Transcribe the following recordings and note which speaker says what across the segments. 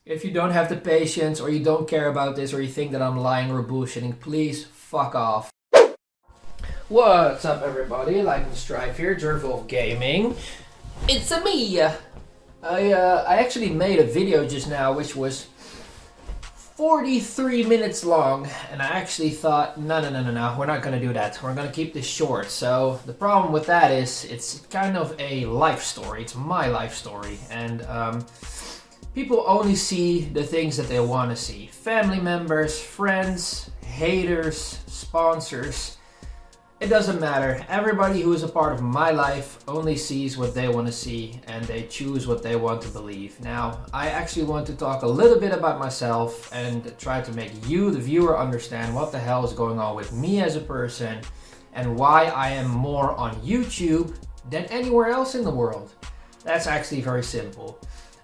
Speaker 1: If you don't have the patience or you don't care about this or you think that I'm lying or bullshitting, please fuck off. What's up everybody, Lycan-Strife here, Jervolf Gaming. It's a me! I actually made a video just now which was 43 minutes long, and I actually thought, no, we're not gonna do that. We're gonna keep this short. So the problem with that is it's kind of a life story. It's my life story, and people only see the things that they want to see. Family members, friends, haters, sponsors. It doesn't matter. Everybody who is a part of my life only sees what they want to see and they choose what they want to believe. Now, I actually want to talk a little bit about myself and try to make you, the viewer, understand what the hell is going on with me as a person and why I am more on YouTube than anywhere else in the world. That's actually very simple.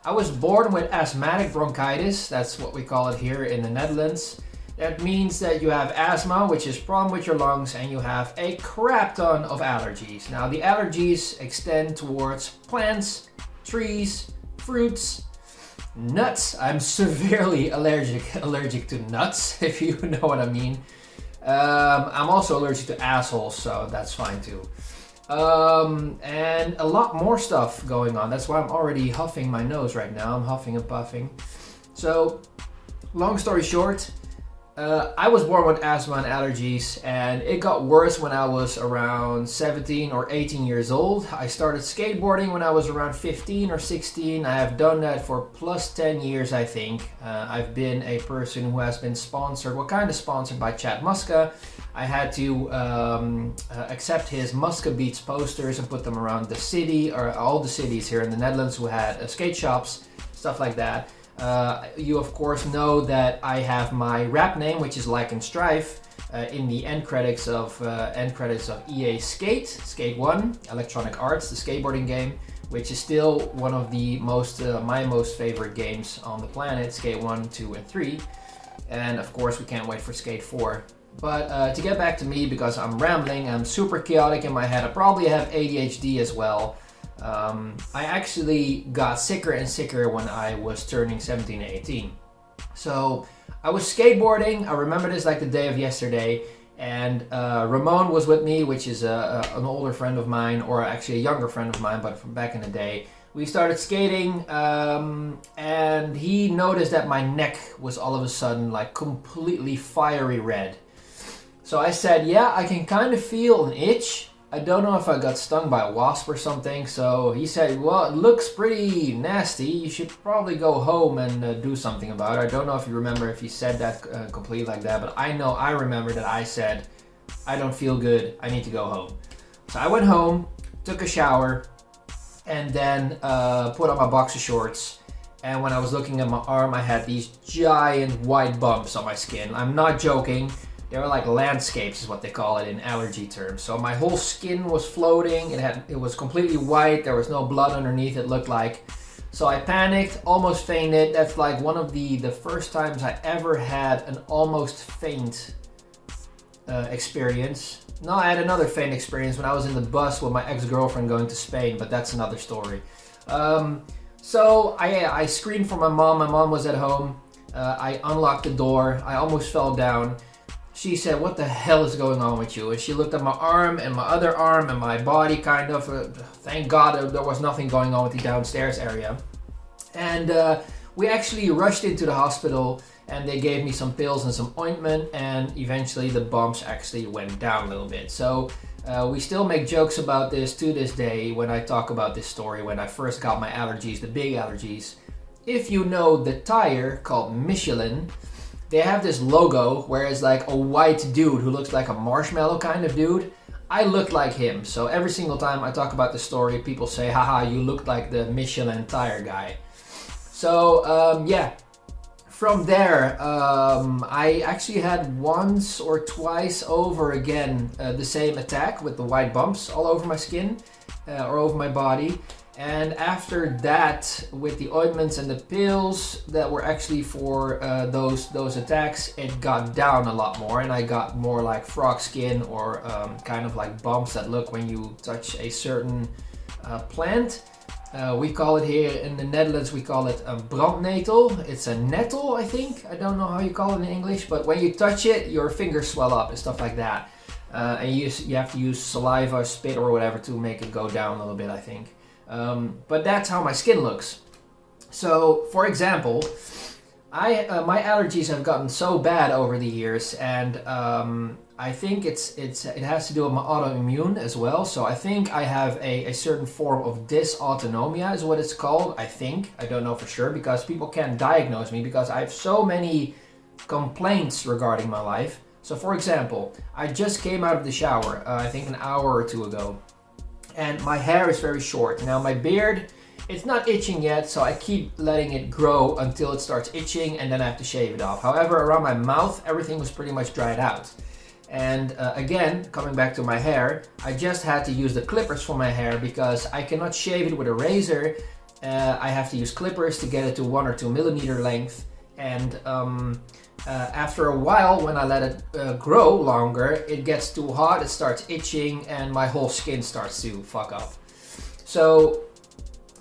Speaker 1: I was born with asthmatic bronchitis. That's what we call it here in the Netherlands. That means that you have asthma, which is a problem with your lungs, and you have a crap ton of allergies. Now, the allergies extend towards plants, trees, fruits, nuts. I'm severely allergic to nuts, if you know what I mean. I'm also allergic to assholes, so that's fine too. And a lot more stuff going on. That's why I'm already huffing my nose right now. I'm huffing and puffing. So, long story short, I was born with asthma and allergies, and it got worse when I was around 17 or 18 years old. I started skateboarding when I was around 15 or 16. I have done that for plus 10 years, I think. I've been a person who has been sponsored, well, kind of sponsored by Chad Muska. I had to accept his Muska Beats posters and put them around the city, or all the cities here in the Netherlands who had skate shops, stuff like that. You of course know that I have my rap name, which is Lycan-Strife, in the end credits of EA Skate 1, Electronic Arts, the skateboarding game, which is still one of the my most favorite games on the planet, Skate 1, 2, and 3. And of course we can't wait for Skate 4. But to get back to me, because I'm rambling, I'm super chaotic in my head, I probably have ADHD as well. I actually got sicker and sicker when I was turning 17 and 18. So I was skateboarding, I remember this like the day of yesterday, and Ramon was with me, which is an older friend of mine, or actually a younger friend of mine, but from back in the day. We started skating, and he noticed that my neck was all of a sudden like completely fiery red. So I said, yeah, I can kind of feel an itch. I don't know if I got stung by a wasp or something. So he said, well, it looks pretty nasty. You should probably go home and do something about it. I don't know if you remember if he said that completely like that, but I know I remember that I said, I don't feel good. I need to go home. So I went home, took a shower, and then put on my boxer shorts. And when I was looking at my arm, I had these giant white bumps on my skin. I'm not joking. They were like landscapes is what they call it in allergy terms. So my whole skin was floating. It was completely white. There was no blood underneath, it looked like. So I panicked, almost fainted. That's like one of the first times I ever had an almost faint experience. No, I had another faint experience when I was in the bus with my ex-girlfriend going to Spain, but that's another story. So I screamed for my mom. My mom was at home. I unlocked the door. I almost fell down. She said, what the hell is going on with you? And she looked at my arm and my other arm and my body kind of. Thank God there was nothing going on with the downstairs area. And we actually rushed into the hospital and they gave me some pills and some ointment, and eventually the bumps actually went down a little bit. So we still make jokes about this to this day when I talk about this story when I first got my allergies, the big allergies. If you know the tire called Michelin, they have this logo where it's like a white dude who looks like a marshmallow kind of dude. I looked like him. So every single time I talk about the story, people say, haha, you look like the Michelin tire guy. So yeah, from there, I actually had once or twice over again the same attack with the white bumps all over my skin or over my body. And after that, with the ointments and the pills that were actually for those attacks, it got down a lot more, and I got more like frog skin or kind of like bumps that look when you touch a certain plant. We call it here in the Netherlands, we call it a brandnetel. It's a nettle, I think. I don't know how you call it in English, but when you touch it, your fingers swell up and stuff like that. And you have to use saliva, spit or whatever to make it go down a little bit, I think. But that's how my skin looks. So, for example, my allergies have gotten so bad over the years, and I think it has to do with my autoimmune as well. So I think I have a certain form of dysautonomia is what it's called. I think. I don't know for sure because people can't diagnose me because I have so many complaints regarding my life. So for example, I just came out of the shower, I think an hour or two ago, and my hair is very short. Now my beard, it's not itching yet, so I keep letting it grow until it starts itching and then I have to shave it off. However, around my mouth, everything was pretty much dried out. And again, coming back to my hair, I just had to use the clippers for my hair because I cannot shave it with a razor. I have to use clippers to get it to 1 or 2 millimeter length. And after a while, when I let it grow longer, it gets too hot, it starts itching, and my whole skin starts to fuck up. So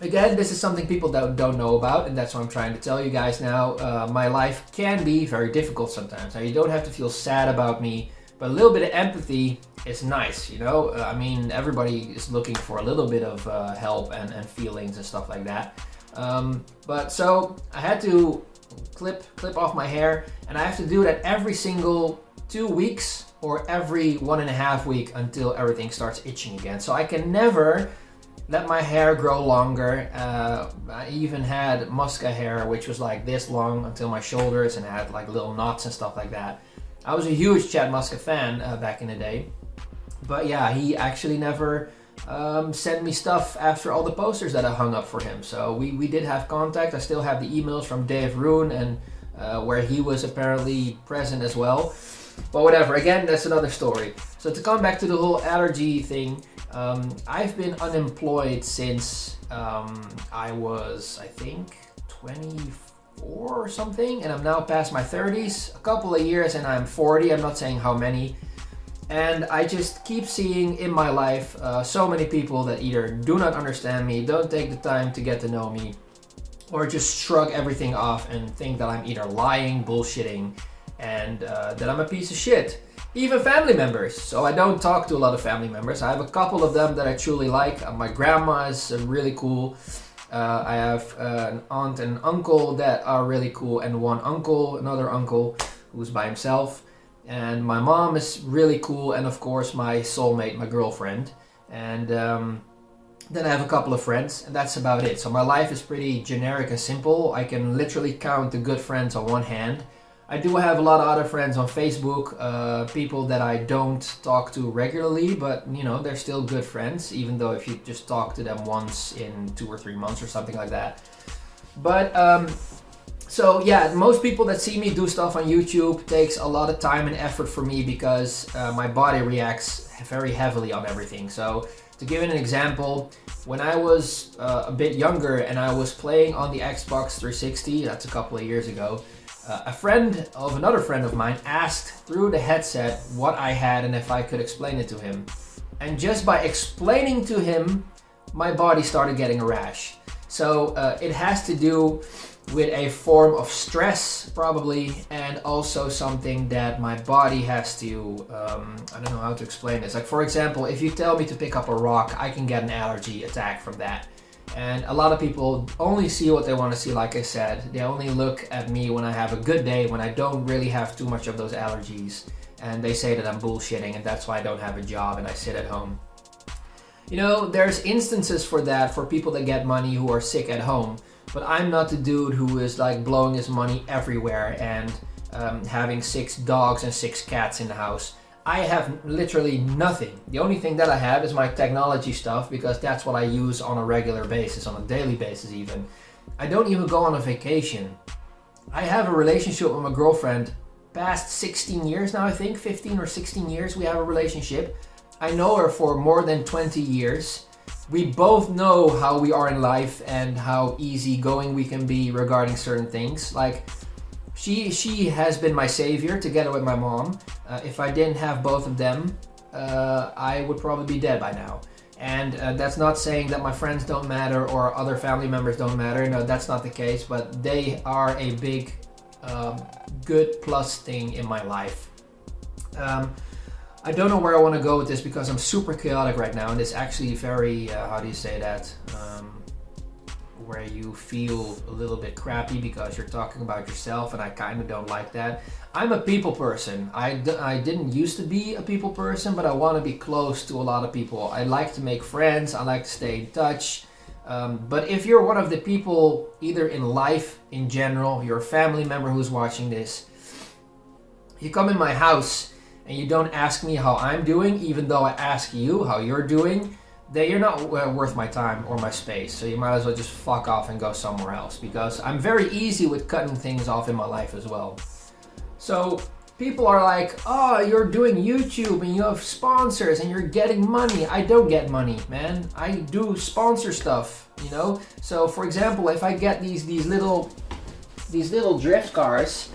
Speaker 1: again, this is something people don't know about, and that's what I'm trying to tell you guys now. My life can be very difficult sometimes. Now, you don't have to feel sad about me, but a little bit of empathy is nice, you know? I mean, everybody is looking for a little bit of help and feelings and stuff like that. But so I had to clip off my hair, and I have to do that every single 2 weeks or every 1.5 weeks until everything starts itching again. So I can never let my hair grow longer. I even had muska hair, which was like this long until my shoulders and had like little knots and stuff like that. I was a huge Chad Muska fan back in the day. But yeah, he actually never sent me stuff after all the posters that I hung up for him. So we did have contact. I still have the emails from Dave Roon and where he was apparently present as well. But whatever, again, that's another story. So to come back to the whole allergy thing, I've been unemployed since I was, I think, 24 or something, and I'm now past my 30s. A couple of years and I'm 40, I'm not saying how many. And I just keep seeing in my life so many people that either do not understand me, don't take the time to get to know me, or just shrug everything off and think that I'm either lying, bullshitting, and that I'm a piece of shit. Even family members. So I don't talk to a lot of family members. I have a couple of them that I truly like. My grandma is really cool. I have an aunt and uncle that are really cool, and another uncle who's by himself. And my mom is really cool, and of course my soulmate, my girlfriend. And then I have a couple of friends, and that's about it. So my life is pretty generic and simple. I can literally count the good friends on one hand. I do have a lot of other friends on Facebook, people that I don't talk to regularly, but you know, they're still good friends, even though if you just talk to them once in 2 or 3 months or something like that. But so yeah, most people that see me do stuff on YouTube takes a lot of time and effort for me because my body reacts very heavily on everything. So to give it an example, when I was a bit younger and I was playing on the Xbox 360, that's a couple of years ago, a friend of another friend of mine asked through the headset what I had and if I could explain it to him. And just by explaining to him, my body started getting a rash. So it has to do with a form of stress probably, and also something that my body has to, I don't know how to explain this. Like for example, if you tell me to pick up a rock, I can get an allergy attack from that. And a lot of people only see what they want to see, like I said. They only look at me when I have a good day, when I don't really have too much of those allergies. And they say that I'm bullshitting and that's why I don't have a job and I sit at home. You know, there's instances for that for people that get money who are sick at home. But I'm not the dude who is like blowing his money everywhere and having 6 dogs and 6 cats in the house. I have literally nothing. The only thing that I have is my technology stuff because that's what I use on a regular basis, on a daily basis even. I don't even go on a vacation. I have a relationship with my girlfriend past 16 years now, I think, 15 or 16 years we have a relationship. I know her for more than 20 years. We both know how we are in life and how easygoing we can be regarding certain things. Like, she has been my savior together with my mom. If I didn't have both of them, I would probably be dead by now. And that's not saying that my friends don't matter or other family members don't matter. No, that's not the case, but they are a big good plus thing in my life. I don't know where I want to go with this because I'm super chaotic right now, and it's actually very, how do you say that? Where you feel a little bit crappy because you're talking about yourself, and I kind of don't like that. I'm a people person. I didn't used to be a people person, but I want to be close to a lot of people. I like to make friends. I like to stay in touch. But if you're one of the people, either in life in general, you're a family member who's watching this, you come in my house and you don't ask me how I'm doing, even though I ask you how you're doing, then you're not worth my time or my space. So you might as well just fuck off and go somewhere else, because I'm very easy with cutting things off in my life as well. So people are like, oh, you're doing YouTube and you have sponsors and you're getting money. I don't get money, man. I do sponsor stuff, you know? So for example, if I get these little drift cars,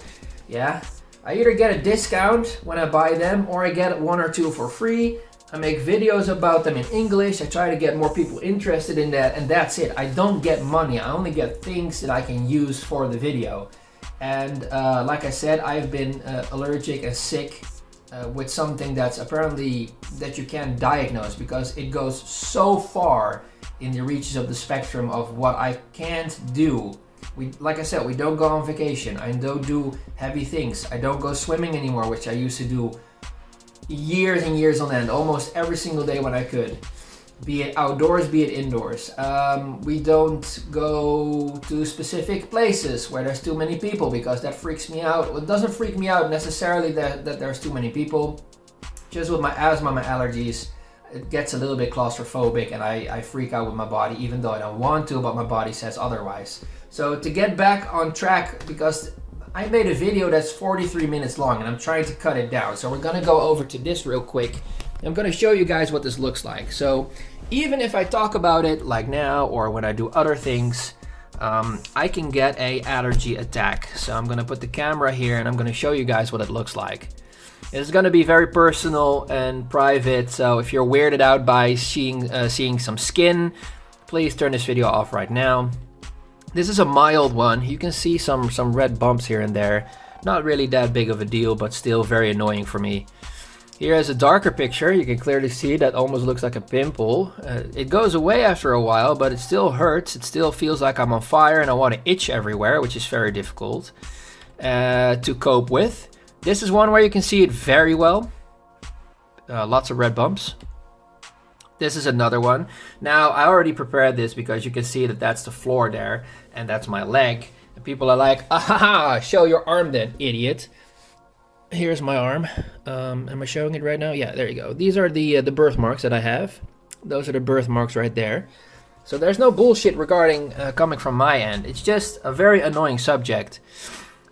Speaker 1: yeah, I either get a discount when I buy them or I get one or two for free. I make videos about them in English. I try to get more people interested in that, and that's it. I don't get money. I only get things that I can use for the video. And like I said, I've been allergic and sick with something that's apparently that you can't diagnose, because it goes so far in the reaches of the spectrum of what I can't do. Like I said, we don't go on vacation. I don't do heavy things. I don't go swimming anymore, which I used to do years and years on end, almost every single day when I could. Be it outdoors, be it indoors. We don't go to specific places where there's too many people, because that freaks me out. It doesn't freak me out necessarily that there's too many people. Just with my asthma, my allergies, it gets a little bit claustrophobic, and I freak out with my body, even though I don't want to, but my body says otherwise. So to get back on track, because I made a video that's 43 minutes long and I'm trying to cut it down. So we're gonna go over to this real quick. I'm gonna show you guys what this looks like. So even if I talk about it like now or when I do other things, I can get a allergy attack. So I'm gonna put the camera here and I'm gonna show you guys what it looks like. It's gonna be very personal and private. So if you're weirded out by seeing some skin, please turn this video off right now. This is a mild one. You can see some red bumps here and there. Not really that big of a deal, but still very annoying for me. Here is a darker picture. You can clearly see that almost looks like a pimple. It goes away after a while, but it still hurts. It still feels like I'm on fire and I want to itch everywhere, which is very difficult to cope with. This is one where you can see it very well. Lots of red bumps. This is another one. Now, I already prepared this because you can see that that's the floor there, and that's my leg. And people are like, ah, show your arm then, idiot. Here's my arm. Am I showing it right now? Yeah, there you go. These are the birthmarks that I have. Those are the birthmarks right there. So there's no bullshit regarding coming from my end. It's just a very annoying subject.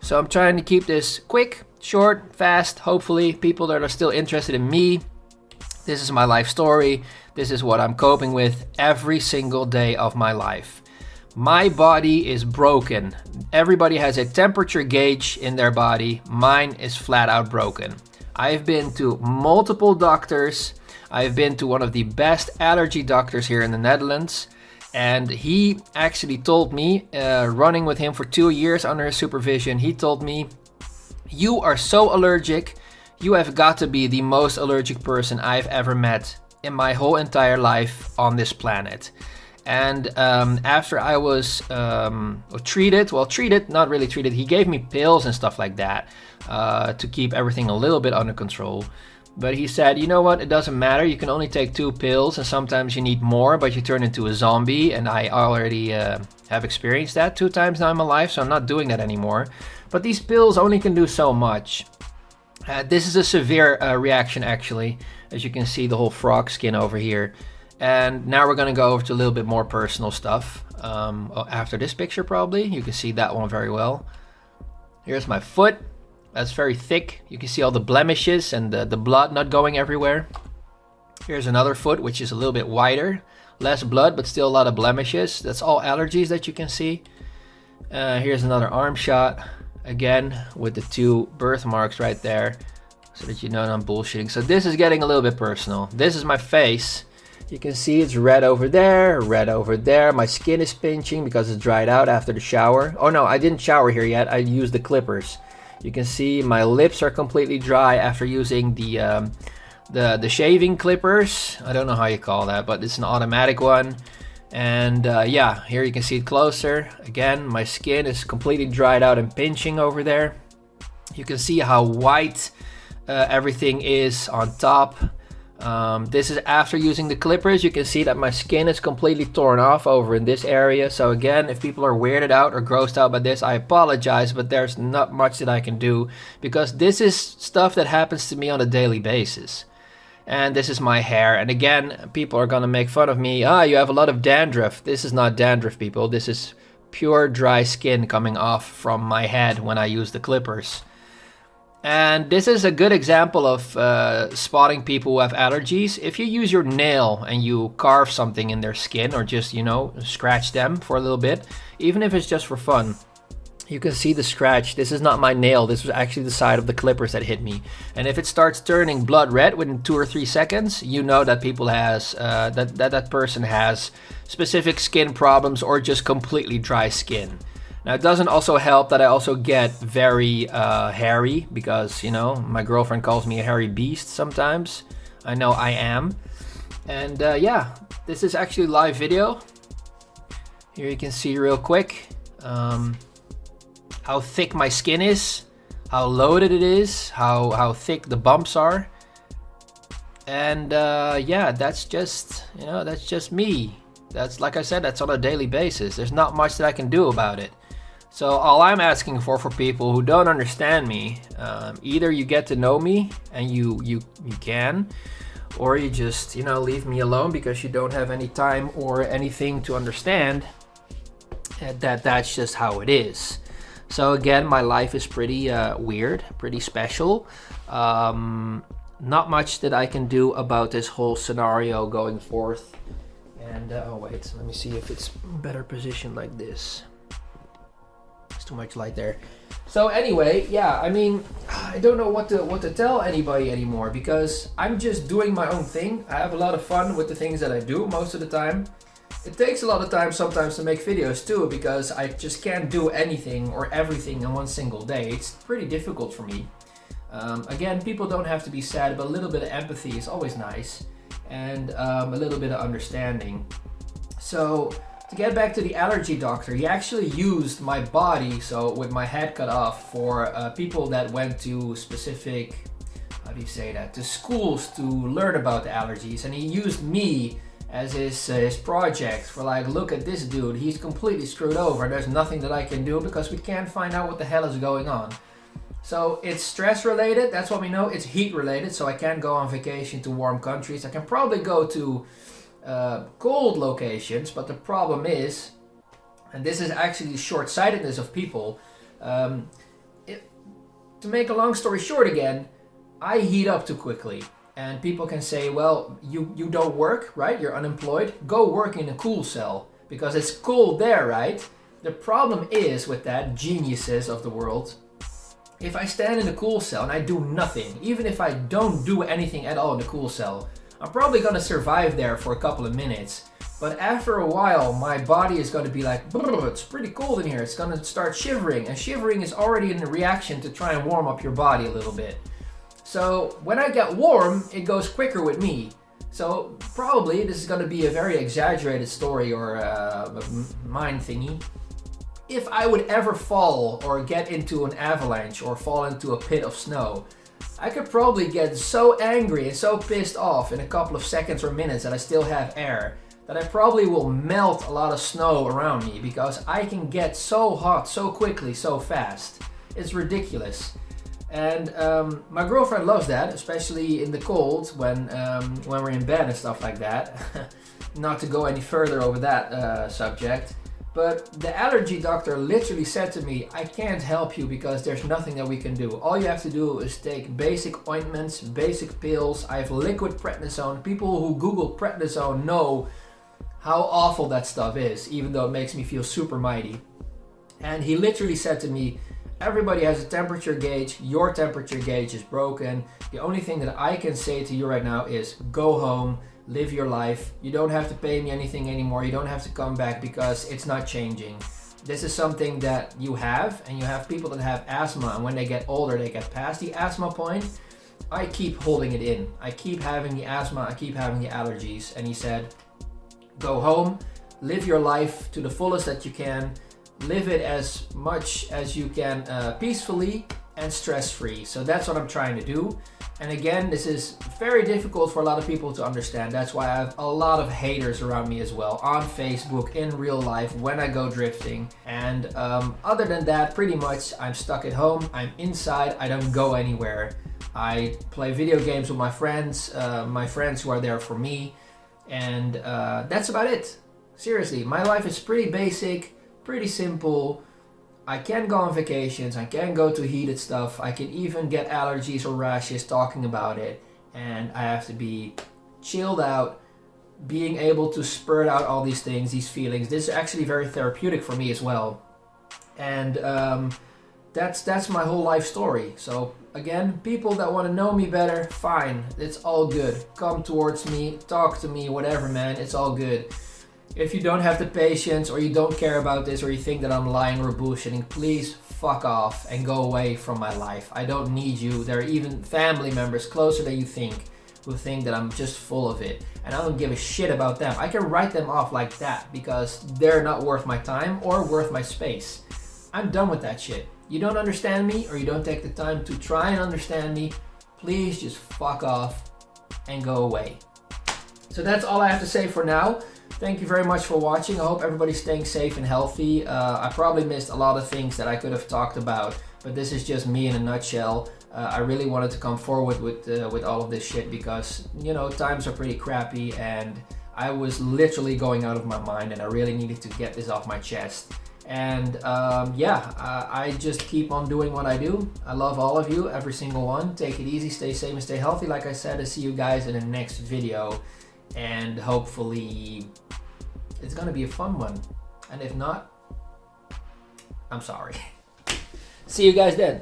Speaker 1: So I'm trying to keep this quick, short, fast. Hopefully, people that are still interested in me. This is my life story. This is what I'm coping with every single day of my life. My body is broken. Everybody has a temperature gauge in their body. Mine is flat out broken. I've been to multiple doctors. I've been to one of the best allergy doctors here in the Netherlands. And he actually told me, running with him for 2 years under his supervision, he told me, you are so allergic. You have got to be the most allergic person I've ever met in my whole entire life on this planet. And after I was treated, not really treated, he gave me pills and stuff like that to keep everything a little bit under control. But he said, you know what, it doesn't matter, you can only take 2 pills and sometimes you need more, but you turn into a zombie. And I already have experienced that 2 times now in my life, so I'm not doing that anymore. But these pills only can do so much. This is a severe reaction actually, as you can see the whole frog skin over here. And now we're going to go over to a little bit more personal stuff. After this picture probably, you can see that one very well. Here's my foot. That's very thick. You can see all the blemishes and the blood not going everywhere. Here's another foot which is a little bit wider. Less blood but still a lot of blemishes. That's all allergies that you can see. Here's another arm shot. Again, with the 2 birthmarks right there, so that you know I'm bullshitting. So this is getting a little bit personal. This is my face. You can see it's red over there, red over there. My skin is pinching because it's dried out after the shower. Oh no, I didn't shower here yet. I used the clippers. You can see my lips are completely dry after using the shaving clippers. I don't know how you call that, but it's an automatic one. And yeah, here you can see it closer. Again, my skin is completely dried out and pinching over there. You can see how white everything is on top. This is after using the clippers. You can see that my skin is completely torn off over in this area. So again, if people are weirded out or grossed out by this, I apologize, but there's not much that I can do because this is stuff that happens to me on a daily basis. And this is my hair. And again, people are gonna make fun of me. You have a lot of dandruff. This is not dandruff, people. This is pure dry skin coming off from my head when I use the clippers. And this is a good example of spotting people who have allergies. If you use your nail and you carve something in their skin or just, scratch them for a little bit, even if it's just for fun, you can see the scratch. This is not my nail. This was actually the side of the clippers that hit me. And if it starts turning blood red within 2 or 3 seconds, you know that that person has specific skin problems or just completely dry skin. Now, it doesn't also help that I also get very hairy because, my girlfriend calls me a hairy beast sometimes. I know I am. And yeah, this is actually live video. Here you can see real quick how thick my skin is, how loaded it is, how thick the bumps are. And yeah, that's just me. That's, like I said, that's on a daily basis. There's not much that I can do about it. So all I'm asking for people who don't understand me, either you get to know me and you can, or you just leave me alone because you don't have any time or anything to understand that's just how it is. So again, my life is pretty weird, pretty special. Not much that I can do about this whole scenario going forth. And oh wait, let me see if it's better positioned like this. Too much light there. So anyway, yeah, I mean, I don't know what to tell anybody anymore because I'm just doing my own thing. I have a lot of fun with the things that I do most of the time. It takes a lot of time sometimes to make videos too because I just can't do anything or everything in one single day. It's pretty difficult for me. Again, people don't have to be sad, but a little bit of empathy is always nice, and a little bit of understanding. So to get back to the allergy doctor, he actually used my body, so with my head cut off, for people that went to specific, to schools to learn about the allergies. And he used me as his project for look at this dude, he's completely screwed over. There's nothing that I can do because we can't find out what the hell is going on. So it's stress related, that's what we know. It's heat related, so I can't go on vacation to warm countries. I can probably go to cold locations, but the problem is, and this is actually the short-sightedness of people, to make a long story short again, I heat up too quickly. And people can say, well, you don't work, right? You're unemployed. Go work in a cool cell because it's cold there, right? The problem is with that, geniuses of the world, if I stand in a cool cell and I do nothing, even if I don't do anything at all in the cool cell, I'm probably gonna survive there for a couple of minutes. But after a while, my body is gonna be like, it's pretty cold in here. It's gonna start shivering, and shivering is already in a reaction to try and warm up your body a little bit. So when I get warm, it goes quicker with me. So probably this is gonna be a very exaggerated story or a mind thingy. If I would ever fall or get into an avalanche or fall into a pit of snow, I could probably get so angry and so pissed off in a couple of seconds or minutes that I still have air that I probably will melt a lot of snow around me because I can get so hot so quickly, so fast. It's ridiculous. And my girlfriend loves that, especially in the cold when we're in bed and stuff like that. Not to go any further over that subject. But the allergy doctor literally said to me, I can't help you because there's nothing that we can do. All you have to do is take basic ointments, basic pills. I have liquid prednisone. People who Google prednisone know how awful that stuff is, even though it makes me feel super mighty. And he literally said to me, everybody has a temperature gauge. Your temperature gauge is broken. The only thing that I can say to you right now is go home. live your life. You don't have to pay me anything anymore. You don't have to come back because it's not changing. This is something that you have, and you have people that have asthma, and when they get older, they get past the asthma point. I keep holding it in. I keep having the asthma, I keep having the allergies. And he said, go home, live your life to the fullest that you can, live it as much as you can peacefully and stress-free. So that's what I'm trying to do. And again, this is very difficult for a lot of people to understand. That's why I have a lot of haters around me as well, on Facebook, in real life, when I go drifting. And other than that, pretty much I'm stuck at home, I'm inside, I don't go anywhere. I play video games with my friends who are there for me. And that's about it. Seriously, my life is pretty basic, pretty simple. I can go on vacations, I can go to heated stuff, I can even get allergies or rashes talking about it, and I have to be chilled out, being able to spurt out all these things, these feelings. This is actually very therapeutic for me as well. And that's my whole life story. So again, people that want to know me better, fine, it's all good. Come towards me, talk to me, whatever, man, it's all good. If you don't have the patience, or you don't care about this, or you think that I'm lying or bullshitting, please fuck off and go away from my life. I don't need you. There are even family members closer than you think who think that I'm just full of it, and I don't give a shit about them. I can write them off like that because they're not worth my time or worth my space. I'm done with that shit. You don't understand me, or you don't take the time to try and understand me, please just fuck off and go away. So that's all I have to say for now. Thank you very much for watching. I hope everybody's staying safe and healthy. I probably missed a lot of things that I could have talked about, but this is just me in a nutshell. I really wanted to come forward with all of this shit because, you know, times are pretty crappy, and I was literally going out of my mind, and I really needed to get this off my chest. And I just keep on doing what I do. I love all of you, every single one. Take it easy, stay safe, and stay healthy. Like I said, I'll see you guys in the next video. And hopefully it's gonna be a fun one. And if not, I'm sorry. See you guys then.